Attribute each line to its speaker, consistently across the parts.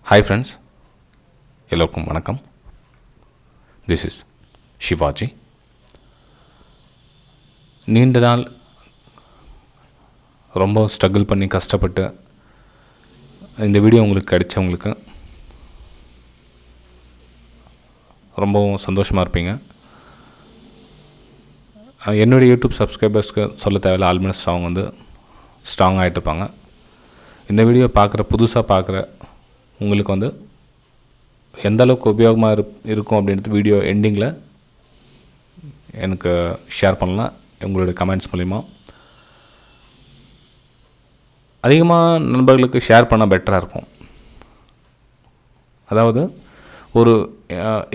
Speaker 1: Hi friends, எல்லோருக்கும் வணக்கம். This is Shivaji. நீண்ட நாள் ரொம்ப ஸ்ட்ரகிள் பண்ணி கஷ்டப்பட்டு இந்த வீடியோ உங்களுக்கு கிடைச்சவங்களுக்கு ரொம்பவும் சந்தோஷமாக இருப்பீங்க. என்னுடைய யூடியூப் சப்ஸ்கிரைபர்ஸ்க்கு சொல்ல தேவையில்ல, ஆல்மோஸ்ட் அவங்க வந்து ஸ்ட்ராங் ஆகிட்டு இருப்பாங்க. இந்த வீடியோ புதுசாக பார்க்குற உங்களுக்கு வந்து எந்த அளவுக்கு உபயோகமாக இருக்கும் அப்படின்றது வீடியோ எண்டிங்கில் எனக்கு ஷேர் பண்ணலாம் உங்களுடைய கமெண்ட்ஸ் மூலிமா. அதிகமாக நண்பர்களுக்கு ஷேர் பண்ணால் பெட்டராக இருக்கும். அதாவது ஒரு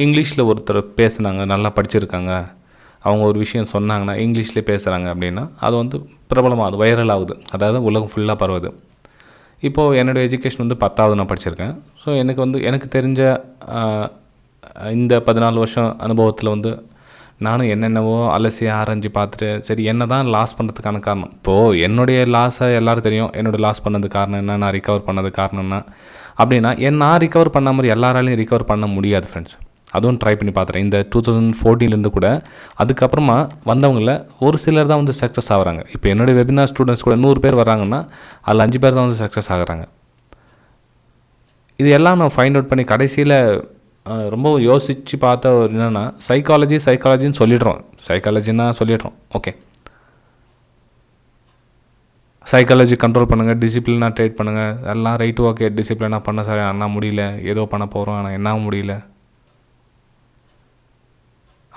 Speaker 1: இங்கிலீஷில் ஒருத்தர் பேசுனாங்க, நல்லா படிச்சிருக்காங்க, அவங்க ஒரு விஷயம் சொன்னாங்கன்னா இங்கிலீஷ்லேயே பேசுகிறாங்க அப்படின்னா அது வந்து பிரபலமாக அது வைரல் ஆகுது, அதாவது உலகம் ஃபுல்லாக பரவுது. இப்போது என்னோடய எஜுகேஷன் வந்து 10வது நான் படிச்சிருக்கேன். ஸோ எனக்கு தெரிஞ்ச இந்த 14 வருஷம் அனுபவத்தில் வந்து நானும் என்னென்னவோ அலசி ஆராய்ஞ்சு பார்த்துட்டு சரி என்ன தான் லாஸ் பண்ணுறதுக்கான காரணம். இப்போது என்னுடைய லாஸை எல்லோரும் தெரியும், என்னோடய லாஸ் பண்ணது காரணம் என்ன, நான் ரிகவர் பண்ணது காரணம் என்ன அப்படின்னா நான் ரிகவர் பண்ண மாதிரி எல்லாராலையும் ரிகவர் பண்ண முடியாது ஃப்ரெண்ட்ஸ். அதுவும் ட்ரை பண்ணி பார்த்துறேன். இந்த 2014 கூட அதுக்கப்புறமா வந்தவங்கள ஒரு சிலர் தான் வந்து சக்ஸஸ் ஆகிறாங்க. இப்போ என்னுடைய வெபினார் ஸ்டூடெண்ட்ஸ் கூட 100 பேர் வராங்கன்னா அதில் 5 பேர் தான் வந்து சக்ஸஸ் ஆகிறாங்க. இது எல்லாம் நான் ஃபைண்ட் அவுட் பண்ணி கடைசியில் ரொம்ப யோசித்து பார்த்த ஒரு என்னென்னா சைக்காலஜின்னு சொல்லிடுறோம். சொல்லிடுறோம். ஓகே, சைக்காலஜி கண்ட்ரோல் பண்ணுங்கள், டிசிப்ளினாக ட்ரேட் பண்ணுங்கள், எல்லாம் ரைட்டு. ஓகே, டிசிப்ளினாக பண்ண சார் ஆனால் முடியல, ஏதோ பண்ண போகிறோம் ஆனால் என்ன முடியல.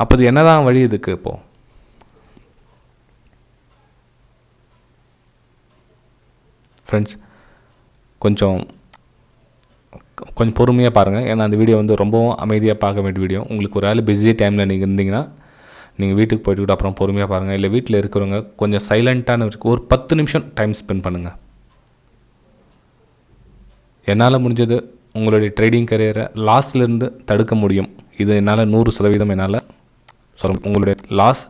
Speaker 1: அப்போ இது என்ன தான் வழி இதுக்கு? இப்போது ஃப்ரெண்ட்ஸ் கொஞ்சம் பொறுமையாக பாருங்கள். ஏன்னா அந்த வீடியோ வந்து ரொம்பவும் அமைதியாக பார்க்க வேண்டிய வீடியோ. உங்களுக்கு ஒரு ஆள் பிஸி டைமில் நீங்கள் இருந்தீங்கன்னா நீங்கள் வீட்டுக்கு போய்ட்டு கூட அப்புறம் பொறுமையாக பாருங்கள். இல்லை வீட்டில் இருக்கிறவங்க கொஞ்சம் சைலண்ட்டான ஒரு 10 நிமிஷம் டைம் ஸ்பெண்ட் பண்ணுங்கள். என்னால் முடிஞ்சது உங்களுடைய ட்ரேடிங் கரியரை லாஸ்லேருந்து தடுக்க முடியும். இது என்னால் 100% என்னால் சொல்ல. உங்களுடைய லாஸ்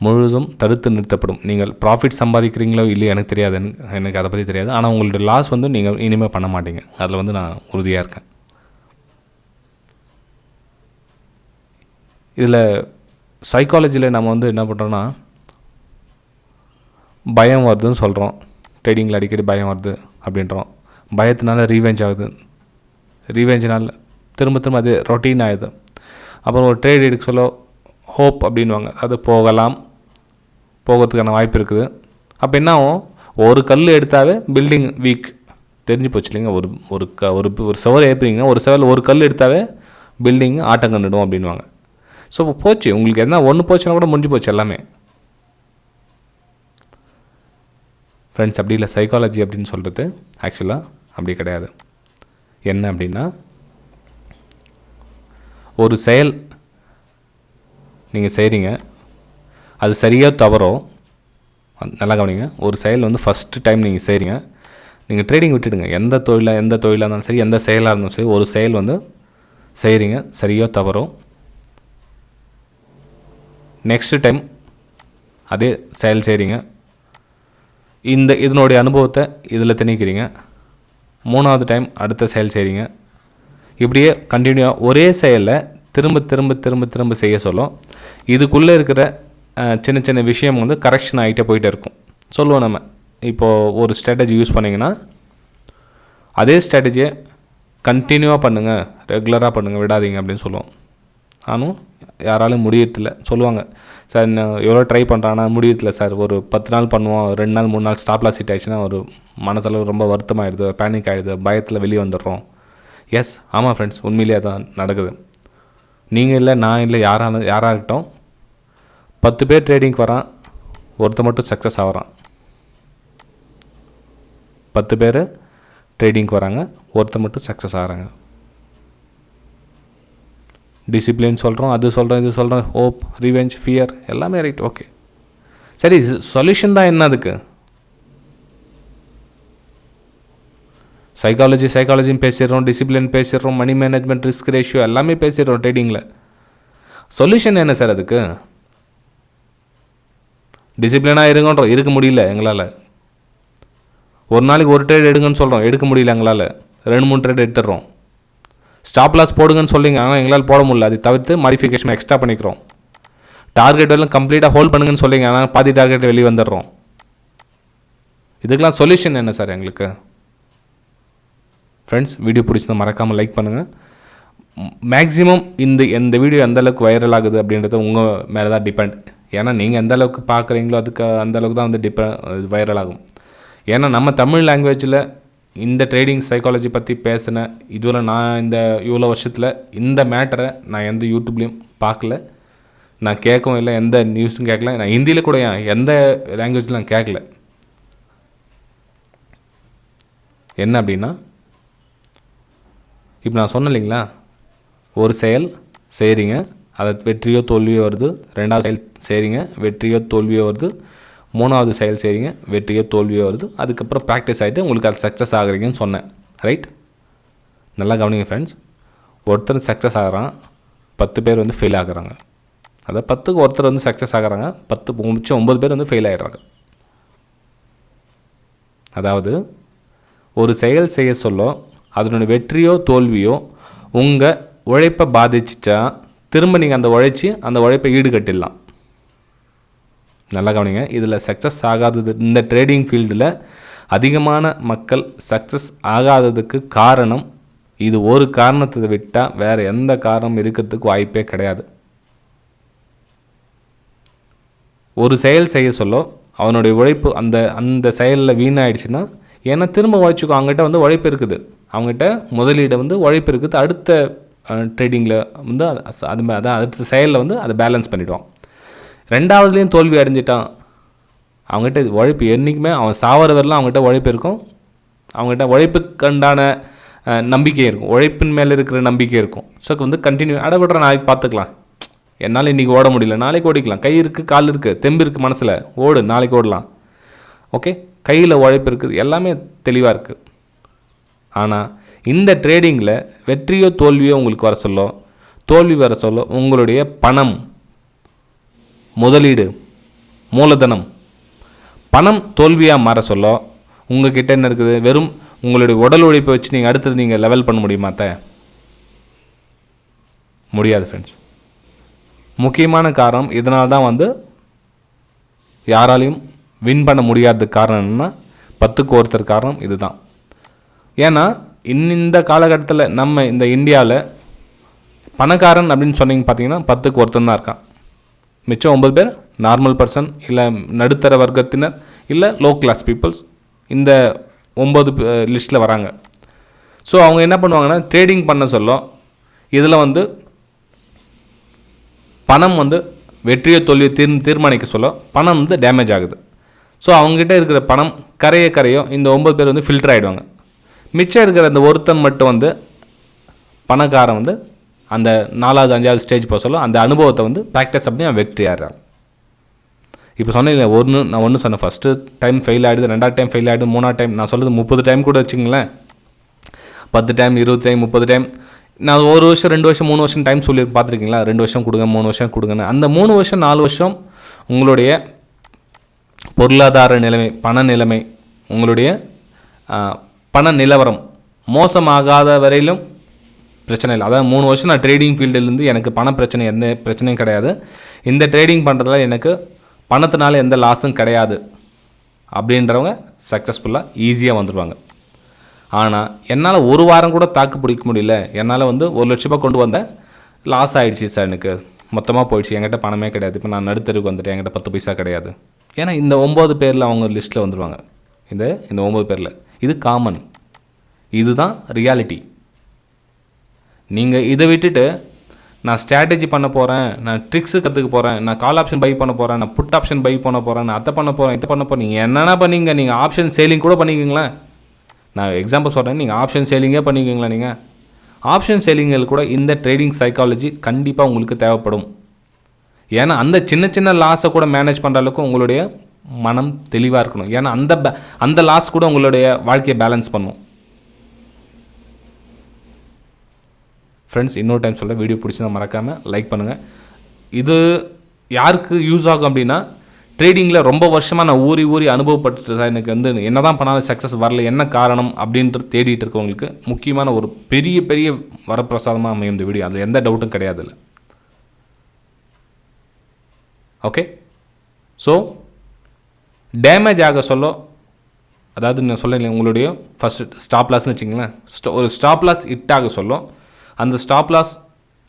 Speaker 1: முழுதும் தடுத்து நிறுத்தப்படும். நீங்கள் ப்ராஃபிட் சம்பாதிக்கிறீங்களோ இல்லையோ எனக்கு தெரியாது, எனக்கு அதை பற்றி தெரியாது. ஆனால் உங்களுடைய லாஸ் வந்து நீங்கள் இனிமேல் பண்ண மாட்டீங்க, அதில் வந்து நான் உறுதியாக இருக்கேன். இதில் சைக்காலஜியில் நம்ம வந்து என்ன பண்ணுறோன்னா பயம் வருதுன்னு சொல்கிறோம். ட்ரேடிங்கில் அடிக்கடி பயம் வருது அப்படின்றோம். பயத்தினால ரீவெஞ்ச் ஆகுது, ரீவெஞ்சினால் திரும்ப அது ரொட்டீன் ஆகுது. அப்புறம் ஒரு ட்ரேட் எடுக்க சொல்ல ஹோப் அப்படின்வாங்க, அது போகிறதுக்கான வாய்ப்பு இருக்குது. அப்போ என்ன ஆகும், ஒரு கல் எடுத்தாவே பில்டிங் வீக் தெரிஞ்சு போச்சு இல்லைங்க. ஒரு செவல் ஏற்றுறீங்கன்னா ஒரு செவல் ஒரு கல் எடுத்தாவே பில்டிங் ஆட்டம் கண்டுடும் அப்படின்வாங்க. ஸோ போச்சு, உங்களுக்கு என்ன ஒன்று போச்சுன்னா கூட முடிஞ்சு போச்சு எல்லாமே. ஃப்ரெண்ட்ஸ் அப்படி இல்லை, சைக்காலஜி அப்படின்னு சொல்கிறது ஆக்சுவலாக அப்படி கிடையாது. என்ன அப்படின்னா ஒரு செயல் நீங்கள் செய்கிறீங்க, அது சரியாக தவறோ நல்லா கவனிங்க. ஒரு செயல் வந்து ஃபஸ்ட்டு டைம் நீங்கள் செய்கிறீங்க, நீங்கள் ட்ரேடிங் விட்டுடுங்க. எந்த தொழிலாக இருந்தாலும் சரி, எந்த செயலாக இருந்தாலும் சரி, ஒரு செயல் வந்து செய்கிறீங்க, சரியோ தவறோ, நெக்ஸ்ட்டு டைம் அதே செயல் செய்கிறீங்க, இதனுடைய அனுபவத்தை இதில் திணிக்கிறீங்க, 3வது டைம் அடுத்த செயல் செய்கிறீங்க. இப்படியே கண்டினியூவாக ஒரே செயலை திரும்ப செய்ய சொல்லும். இதுக்குள்ளே இருக்கிற சின்ன சின்ன விஷயம் வந்து கரெக்ஷன் ஆகிட்டே போயிட்டே இருக்கும். சொல்லுவோம் நம்ம இப்போது ஒரு ஸ்ட்ராட்டஜி யூஸ் பண்ணிங்கன்னா அதே ஸ்ட்ராட்டஜியை கண்டினியூவாக பண்ணுங்கள், ரெகுலராக பண்ணுங்கள், விடாதீங்க அப்படின்னு சொல்லுவோம். ஆனால் யாராலும் முடியறதில்ல. சொல்லுவாங்க, சார் நான் எவ்வளோ ட்ரை பண்ணுறான்னா முடியறதில்ல சார், ஒரு 10 நாள் பண்ணுவோம், 2 நாள் 3 நாள் ஸ்டாப் லாஸ் ஹிட் ஆகிடுச்சுன்னா ஒரு மனசளவு ரொம்ப வருத்தமாகிடுது, பேனிக் ஆகிடுது, பயத்தில் வெளியே வந்துடுறோம். எஸ், ஆமாம் ஃப்ரெண்ட்ஸ், உண்மையிலேயே தான் நடக்குது. நீங்கள் இல்லை, நான் இல்லை, யாராக இருக்கட்டும், 10 பேர் ட்ரேடிங்க்கு வரான், ஒருத்தர் மட்டும் சக்ஸஸ் ஆகிறான். 10 பேர் ட்ரேடிங்க்கு வராங்க, ஒருத்தர் மட்டும் சக்ஸஸ் ஆகிறாங்க. டிசிப்ளின் சொல்கிறோம், அது சொல்கிறோம், இது சொல்கிறோம், ஹோப், ரிவெஞ்ச், ஃபியர் எல்லாமே ரைட். ஓகே, சரி, சொல்யூஷன் தான் என்ன அதுக்கு? சைக்காலஜின்னு பேசிடுறோம், டிசிப்ளின் பேசிடுறோம், மணி மேனேஜ்மெண்ட், ரிஸ்க் ரேஷியோ எல்லாமே பேசிடுறோம் ட்ரேடிங்கில். சொல்யூஷன் என்ன சார் அதுக்கு? டிசிப்ளினாக இருக்க முடியல எங்களால். ஒரு நாளைக்கு ஒரு ட்ரேட் எடுங்கன்னு சொல்கிறோம், எடுக்க முடியல எங்களால். 2-3 ட்ரேட் எடுத்துடுறோம். ஸ்டாப் லாஸ் போடுங்கன்னு சொல்லிங்க, ஆனால் எங்களால் போட முடியல. அதை தவிர்த்து மாடிஃபிகேஷன் எக்ஸ்ட்ரா பண்ணிக்கிறோம். டார்கெட் எல்லாம் கம்ப்ளீட்டாக ஹோல்ட் பண்ணுங்கன்னு சொல்லிங்க, ஆனால் பாதி டார்கெட் வெளியே வந்துடுறோம். இதுக்கெல்லாம் சொல்யூஷன் என்ன சார் எங்களுக்கு? ஃப்ரெண்ட்ஸ், வீடியோ பிடிச்சதை மறக்காமல் லைக் பண்ணுங்கள். மேக்ஸிமம் இந்த வீடியோ எந்தளவுக்கு வைரல் ஆகுது அப்படின்றது உங்கள் மேலே தான் டிபெண்ட். ஏன்னா நீங்கள் எந்த அளவுக்கு பார்க்குறீங்களோ அதுக்கு அந்தளவுக்கு தான் வந்து வைரல் ஆகும். ஏன்னா நம்ம தமிழ் லாங்குவேஜில் இந்த ட்ரேடிங் சைக்காலஜி பற்றி பேசினேன் இதுவரை நான் இவ்வளோ வருஷத்தில் இந்த மேட்டரை நான் எந்த யூடியூப்லேயும் பார்க்கல, நான் கேட்கவும் இல்லை, எந்த நியூஸும் கேட்கல. நான் ஹிந்தியில் கூட எந்த லாங்குவேஜில் நான் கேட்கல. என்ன அப்படின்னா, இப்போ நான் சொன்னேன் இல்லைங்களா, ஒரு செயல் செய்கிறீங்க, அதை வெற்றியோ தோல்வியோ வருது. ரெண்டாவது செயல் செய்கிறீங்க, வெற்றியோ தோல்வியோ வருது. மூணாவது செயல் செய்கிறீங்க, வெற்றியோ தோல்வியோ வருது. அதுக்கப்புறம் ப்ராக்டிஸ் ஆகிட்டு உங்களுக்கு அது சக்ஸஸ் ஆகுறீங்கன்னு சொன்னேன். ரைட்? நல்லா கவனிங்க ஃப்ரெண்ட்ஸ். ஒருத்தர் சக்ஸஸ் ஆகிறான், 10 பேர் வந்து ஃபெயில் ஆகுறாங்க. அதாவது 10க்கு ஒருத்தர் வந்து சக்ஸஸ் ஆகுறாங்க, 10 மிச்சம் 9 பேர் வந்து ஃபெயில் ஆகிடுறாங்க. அதாவது ஒரு செயல் செய்ய சொல்ல அதனுடைய வெற்றியோ தோல்வியோ உங்கள் உழைப்பை பாதிச்சிட்டா திரும்ப நீங்கள் அந்த உழைப்பை ஈடுகட்டிடலாம். நல்லா கவனிங்க. இதில் சக்ஸஸ் ஆகாதது, இந்த ட்ரேடிங் ஃபீல்டில் அதிகமான மக்கள் சக்ஸஸ் ஆகாததுக்கு காரணம் இது ஒரு காரணத்தை விட்டால் வேறு எந்த காரணம் இருக்கிறதுக்கு வாய்ப்பே கிடையாது. ஒரு செயல் செய்ய சொல்ல அவனுடைய உழைப்பு அந்த செயலில் வீணாயிடுச்சுன்னா, ஏன்னா திரும்ப உழைச்சிக்கோ, அவங்ககிட்ட வந்து உழைப்பு இருக்குது, அவங்ககிட்ட முதலீடு வந்து உழைப்பு இருக்குது. அடுத்த ட்ரேடிங்கில் வந்து அதான் அடுத்த செயலில் வந்து அதை பேலன்ஸ் பண்ணிவிடுவான். ரெண்டாவதுலேயும் தோல்வி அடைஞ்சிட்டான், அவங்ககிட்ட உழைப்பு என்றைக்குமே அவன் சாவர வரலாம் அவங்ககிட்ட உழைப்பு இருக்கும், அவங்ககிட்ட உழைப்புக்குண்டான நம்பிக்கை இருக்கும், உழைப்பின் மேலே இருக்கிற நம்பிக்கை இருக்கும். ஸோ வந்து கண்டினியூ விடுற நாளைக்கு பார்த்துக்கலாம், என்னால் இன்றைக்கி ஓட முடியல, நாளைக்கு ஓடிக்கலாம், கை இருக்குது, கால் இருக்குது, தெம்பு இருக்குது, மனசில் ஓடு, நாளைக்கு ஓடலாம். ஓகே, கையில் உழைப்பு இருக்குது, எல்லாமே தெளிவாக இருக்குது. ஆனால் இந்த ட்ரேடிங்கில் வெற்றியோ தோல்வியோ உங்களுக்கு வர சொல்ல, தோல்வி வர சொல்ல உங்களுடைய பணம், முதலீடு, மூலதனம், பணம் தோல்வியாக மாற சொல்ல உங்கள் கிட்டே என்ன இருக்குது? வெறும் உங்களுடைய உடல் உழைப்பை வச்சு நீங்கள் அடுத்தது நீங்கள் லெவல் பண்ண முடியுமா? முடியாது ஃப்ரெண்ட்ஸ். முக்கியமான காரணம் இதனால தான் வந்து யாராலையும் வின் பண்ண முடியாததுக்கு காரணம் என்னென்னா, 10க்கு ஒருத்தர் காரணம் இதுதான். ஏன்னா இந்த காலகட்டத்தில் நம்ம இந்த இந்தியாவில் பணக்காரன் அப்படின்னு சொன்னீங்க பார்த்தீங்கன்னா 10க்கு ஒருத்தன் தான் இருக்கான். மிச்சம் 9 பேர் நார்மல் பர்சன், இல்லை நடுத்தர வர்க்கத்தினர், இல்லை லோ கிளாஸ் பீப்புள்ஸ் இந்த 9 லிஸ்ட்டில் வராங்க. ஸோ அவங்க என்ன பண்ணுவாங்கன்னா, ட்ரேடிங் பண்ண சொல்ல இதில் வந்து பணம் வந்து வெற்றியை தோல்வியை தீர்மானிக்க சொல்ல பணம் வந்து டேமேஜ் ஆகுது. ஸோ அவங்ககிட்ட இருக்கிற பணம் கரையோ இந்த 9 பேர் வந்து ஃபில்டர் ஆகிடுவாங்க. மிச்சம் இருக்கிற அந்த ஒருத்தன் மட்டும் வந்து பணக்காரன் வந்து அந்த 4வது 5வது ஸ்டேஜ் போக சொல்ல அந்த அனுபவத்தை வந்து ப்ராக்டிஸ் பண்ணி அவன் வெற்றி ஆகிறான். இப்போ சொன்னேன் நான் ஒன்று சொன்னேன், ஃபஸ்ட்டு டைம் ஃபெயில் ஆகிடுது, 2வது டைம் ஃபெயில் ஆகிடுது, 3வது டைம், நான் சொல்கிறது 30 டைம் கூட வச்சுங்களேன், 10 டைம், 20 டைம், 30 டைம். நான் 1 வருஷம் 2 வருஷம் 3 வருஷம் டைம் சொல்லி பார்த்துருக்கீங்களா? 2 வருஷம் கொடுங்க, 3 வருஷம் கொடுங்கன்னு. அந்த 3 வருஷம் 4 வருஷம் உங்களுடைய பொருளாதார நிலைமை, பண நிலைமை, உங்களுடைய பண நிலவரம் மோசமாகாத வரையிலும் பிரச்சனை இல்லை. அதாவது 3 வருஷம் நான் ட்ரேடிங் ஃபீல்டிலேருந்து எனக்கு பண பிரச்சனை எந்த பிரச்சனையும் கிடையாது, இந்த ட்ரேடிங் பண்ணுறதுல எனக்கு பணத்தினால எந்த லாஸும் கிடையாது அப்படின்றவங்க சக்ஸஸ்ஃபுல்லாக ஈஸியாக வந்துடுவாங்க. ஆனால் என்னால் ஒரு வாரம் கூட தாக்கு பிடிக்க முடியல, என்னால் வந்து 1 லட்ச ரூபா கொண்டு வந்தேன், லாஸ் ஆகிடுச்சு சார், எனக்கு மொத்தமாக போயிடுச்சு, என்கிட்ட பணமே கிடையாது, இப்போ நான் நடுத்தருக்கு வந்துட்டேன், என்கிட்ட 10 பைசா கிடையாது. ஏன்னா இந்த 9 பேரில் அவங்க லிஸ்ட்டில் வந்துடுவாங்க. இந்த 9 பேரில் இது காமன், இதுதான் ரியாலிட்டி. நீங்கள் இதை விட்டுட்டு நான் ஸ்ட்ராட்டஜி பண்ண போகிறேன், நான் ட்ரிக்ஸு கற்றுக்க போகிறேன், நான் கால் ஆப்ஷன் பை பண்ண போகிறேன், நான் புட் ஆப்ஷன் பை பண்ண போகிறேன், நான் அதை பண்ண போகிறேன், இதை பண்ண போகிறேன், நீங்கள் என்னென்ன பண்ணிங்க, நீங்கள் ஆப்ஷன் சேலிங் கூட பண்ணிக்கிங்களேன். நான் எக்ஸாம்பிள் சொல்கிறேன், நீங்கள் ஆப்ஷன் சேலிங்கே பண்ணிக்கிங்களா? நீங்கள் ஆப்ஷன் சேலிங்கில் கூட இந்த ட்ரேடிங் சைக்காலஜி கண்டிப்பாக உங்களுக்கு தேவைப்படும். ஏன்னா அந்த சின்ன சின்ன லாஸை கூட மேனேஜ் பண்ணுற அளவுக்கு உங்களுடைய மனம் தெளிவாக இருக்கணும். ஏன்னா அந்த லாஸ் கூட உங்களுடைய வாழ்க்கையை பேலன்ஸ் பண்ணும். ஃப்ரெண்ட்ஸ், இன்னொரு டைம் வீடியோ பிடிச்சிருந்தா மறக்காமல் லைக் பண்ணுங்கள். இது யாருக்கு யூஸ் ஆகும் அப்படின்னா, ட்ரேடிங்கில் ரொம்ப வருஷமாக நான் ஊறி அனுபவப்பட்டு சார் எனக்கு வந்து என்ன தான் பண்ணாலும் சக்ஸஸ் வரல, என்ன காரணம் அப்படின்ட்டு தேடிட்டு இருக்கவங்களுக்கு முக்கியமான ஒரு பெரிய வரப்பிரசாதமாக அமையும் இந்த வீடியோ. அது எந்த டவுட்டும் கிடையாது இல்லை. ஓகே, ஸோ டேமேஜ் ஆக சொல்ல, அதாவது நான் சொல்ல உங்களுடைய ஃபஸ்ட்டு ஸ்டாப் லாஸ்ன்னு வச்சிங்களேன், ஒரு ஸ்டாப் லாஸ் ஹிட் ஆக சொல்லும். அந்த ஸ்டாப் லாஸ்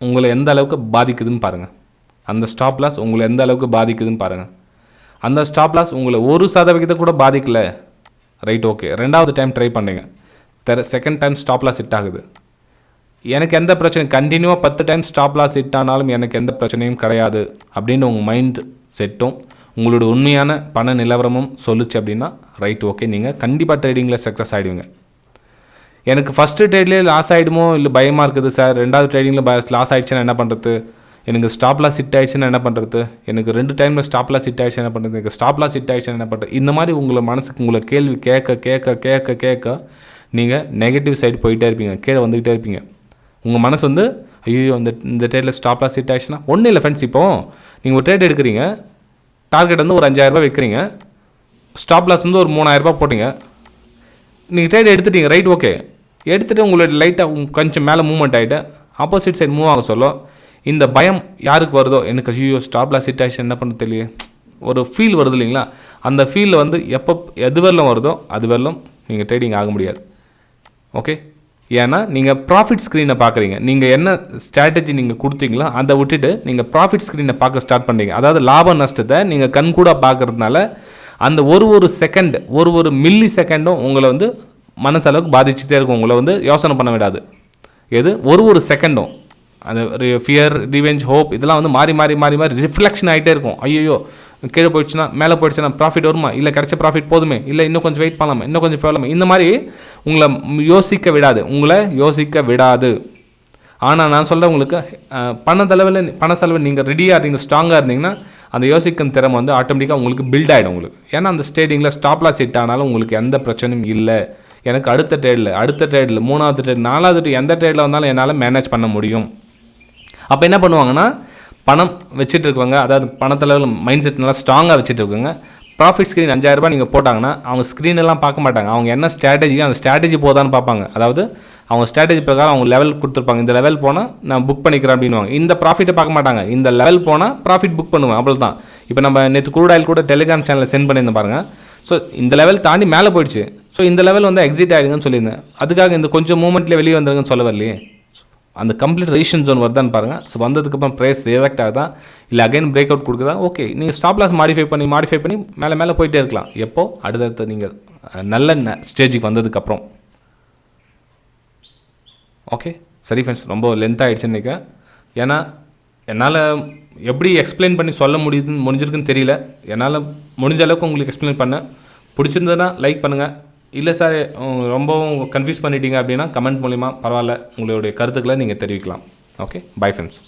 Speaker 1: உங்களை எந்த அளவுக்கு பாதிக்குதுன்னு பாருங்கள். அந்த ஸ்டாப் லாஸ் உங்களை எந்த அளவுக்கு பாதிக்குதுன்னு பாருங்கள். அந்த ஸ்டாப் லாஸ் உங்களை 1% கூட பாதிக்கலை, ரைட், ஓகே. 2வது டைம் ட்ரை பண்ணுறீங்க, second time stop loss hit ஆகுது. எனக்கு எந்த பிரச்சனையும், கண்டினியூவாக 10 டைம் ஸ்டாப் லாஸ் ஹிட் ஆனாலும் எனக்கு எந்த பிரச்சனையும் கிடையாது அப்படின்னு உங்கள் மைண்ட் செட்டும் உங்களோட உண்மையான பண நிலவரமும் சொல்லிச்சு அப்படின்னா ரைட், ஓகே, நீங்கள் கண்டிப்பாக ட்ரேடிங்கில் சக்ஸஸ் ஆகிடுவீங்க. எனக்கு ஃபஸ்ட்டு ட்ரேட்லேயே லாஸ் ஆகிடுமோ இல்லை பயமாக இருக்குது சார், 2வது ட்ரேடிங்கில் லாஸ் ஆகிடுச்சுன்னா என்ன பண்ணுறது, எனக்கு ஸ்டாப் லாஸ் ஹிட் ஆகிடுச்சுன்னா என்ன பண்ணுறது, எனக்கு 2 டைமில் ஸ்டாப் லாஸ் ஹிட் ஆகிடுச்சு என்ன பண்ணுறது, எனக்கு ஸ்டாப் லாஸ் ஹிட் ஆகிடுச்சுன்னா என்ன பண்ணுறது, இந்த மாதிரி உங்களை மனசுக்கு உங்களை கேள்வி கேட்க நீங்கள் நெகட்டிவ் சைடு போயிட்டே இருப்பீங்க, கீழே வந்துக்கிட்டே இருப்பீங்க. உங்கள் மனசு வந்து ஐயோ இந்த ட்ரேடில் ஸ்டாப் லாஸ் ஹிட் ஆகிடுச்சுன்னா ஒன்றும் இல்லை ஃப்ரெண்ட்ஸ். இப்போது நீங்கள் ஒரு ட்ரேட் எடுக்கிறீங்க, டார்கெட் வந்து ஒரு 5000 வைக்கிறீங்க, ஸ்டாப் லாஸ் வந்து ஒரு 3000 போட்டிங்க, நீங்கள் ட்ரேட் எடுத்துட்டீங்க, ரைட், ஓகே. எடுத்துகிட்டு உங்களோட லைட்டாக கொஞ்சம் மேலே மூவ்மெண்ட் ஆகிட்டு ஆப்போசிட் சைடு மூவ் ஆக சொல்லும். இந்த பயம் யாருக்கு வருதோ, எனக்கு ஐயோ ஸ்டாப் லாஸ் ஹிட் ஆகிடுச்சு என்ன பண்ண தெரியல, ஒரு ஃபீல் வருது இல்லைங்களா, அந்த ஃபீலில் வந்து எது வரலும் வருதோ அது வரலும் நீங்கள் ட்ரேடிங் ஆக முடியாது. ஓகே, ஏன்னா நீங்கள் ப்ராஃபிட் ஸ்க்ரீனை பார்க்குறீங்க. நீங்கள் என்ன ஸ்ட்ராட்டஜி நீங்கள் கொடுத்தீங்களோ அதை விட்டுட்டு நீங்கள் ப்ராஃபிட் ஸ்க்ரீனை பார்க்க ஸ்டார்ட் பண்ணுறீங்க. அதாவது லாப நஷ்டத்தை நீங்கள் கண்கூட பார்க்குறதுனால அந்த ஒரு செகண்ட், ஒரு மில்லி செகண்டும் உங்களை வந்து மனசளவுக்கு பாதிச்சுட்டே இருக்கும். உங்களை வந்து யோசனை பண்ண விடாது. எது ஒரு செகண்டும் அந்த ஃபியர், ரிவெஞ்ச், ஹோப் இதெல்லாம் வந்து மாறி ரிஃப்ளெக்ஷன் ஆகிட்டே இருக்கும். ஐயோ கீழே போயிடுச்சுன்னா மேலே போயிடுச்சுன்னா ப்ராஃபிட் வருமா, இல்லை கிடைச்ச ப்ராஃபிட் போதுமே, இல்லை இன்னும் கொஞ்சம் வெயிட் பண்ணலாமா, இன்னும் கொஞ்சம் போகலாமா, இந்த மாதிரி உங்களை யோசிக்க விடாது. ஆனால் நான் சொல்கிறேன் உங்களுக்கு பண செலவு நீங்கள் ரெடியாக இருந்தீங்க, ஸ்ட்ராங்காக இருந்தீங்கன்னா அந்த யோசிக்கும் திறமை வந்து ஆட்டோமேட்டிக்காக உங்களுக்கு பில்ட் ஆகிடும் உங்களுக்கு. ஏன்னா அந்த ஸ்டேடிங்கில் ஸ்டாப் லாஸ் ஹிட் ஆனாலும் உங்களுக்கு எந்த பிரச்சனையும் இல்லை. எனக்கு அடுத்த ட்ரேடில் 3வது ட்ரேட் 4வது ட்ரேட் எந்த ட்ரேடில் வந்தாலும் என்னால் மேனேஜ் பண்ண முடியும். அப்போ என்ன பண்ணுவாங்கன்னா, பணம் வச்சுட்டு இருக்கவங்க, அதாவது பணத்தில் மைண்ட் செட் நல்லா ஸ்ட்ராங்காக வச்சுட்டு இருக்கவங்க, ப்ராஃபிட் ஸ்க்ரீன் 5000 நீங்கள் போட்டாங்கன்னா அவங்க ஸ்க்ரீனெல்லாம் பார்க்க மாட்டாங்க. அவங்க என்ன ஸ்ட்ராட்டஜியோ அந்த ஸ்ட்ராட்டஜி போதான்னு பார்ப்பாங்க. அதாவது அவங்க ஸ்ட்ராட்டஜி பிரகாரம் அவங்க லெவல் கொடுத்துருப்பாங்க, இந்த லெவல் போனால் நான் புக் பண்ணிக்கிறேன் அப்படின்வாங்க. இந்த ப்ராஃபிட்டை பார்க்க மாட்டாங்க, இந்த லெவல் போனால் ப்ராஃபிட் புக் பண்ணுவேன், அவ்வளோ தான். இப்போ நம்ம நேற்று க்ரூட் ஆயில் கூட டெலிகிராம் சேனலில் சென்ட் பண்ணியிருந்தேன் பாருங்கள். ஸோ இந்த லெவல் தாண்டி மேலே போயிடுச்சு, ஸோ இந்த லெவல் வந்து எக்ஸிட் ஆகிடுங்கன்னு சொல்லியிருந்தேன். அதுக்காக இந்த கொஞ்சம் மூமெண்ட்லேயே வெளியே வந்துருங்கன்னு சொல்ல வரலையே. அந்த கம்ப்ளீட் ரெசிஸ்டன்ஸ் ஜோன் வருதான்னு பாருங்கள். ஸோ வந்ததுக்கப்புறம் ப்ரைஸ் ரியாக்ட் ஆகுதா இல்லை அகைன் பிரேக் அவுட் கொடுக்குதா, ஓகே, நீங்கள் ஸ்டாப் லாஸ் மாடிஃபை பண்ணி மேலே போயிட்டே இருக்கலாம். எப்போ அடுத்தடுத்து நீங்கள் நல்ல ஸ்டேஜுக்கு வந்ததுக்கப்புறம். ஓகே, சரி ஃப்ரெண்ட்ஸ், ரொம்ப லென்த் ஆகிடுச்சுன்னு நினைக்கிறேன். ஏன்னா என்னால் எப்படி எக்ஸ்பிளைன் பண்ணி சொல்ல முடிஞ்சிருக்குன்னு தெரியல. என்னால் முடிஞ்ச அளவுக்கு உங்களுக்கு எக்ஸ்பிளைன் பண்ணேன். பிடிச்சிருந்ததுன்னா லைக் பண்ணுங்கள். இல்லை சார் ரொம்பவும் கன்ஃபியூஸ் பண்ணிட்டீங்க அப்படின்னா கமெண்ட் மூலிமா பரவாயில்ல, உங்களுடைய கருத்துக்களை நீங்கள் தெரிவிக்கலாம். Okay, bye friends.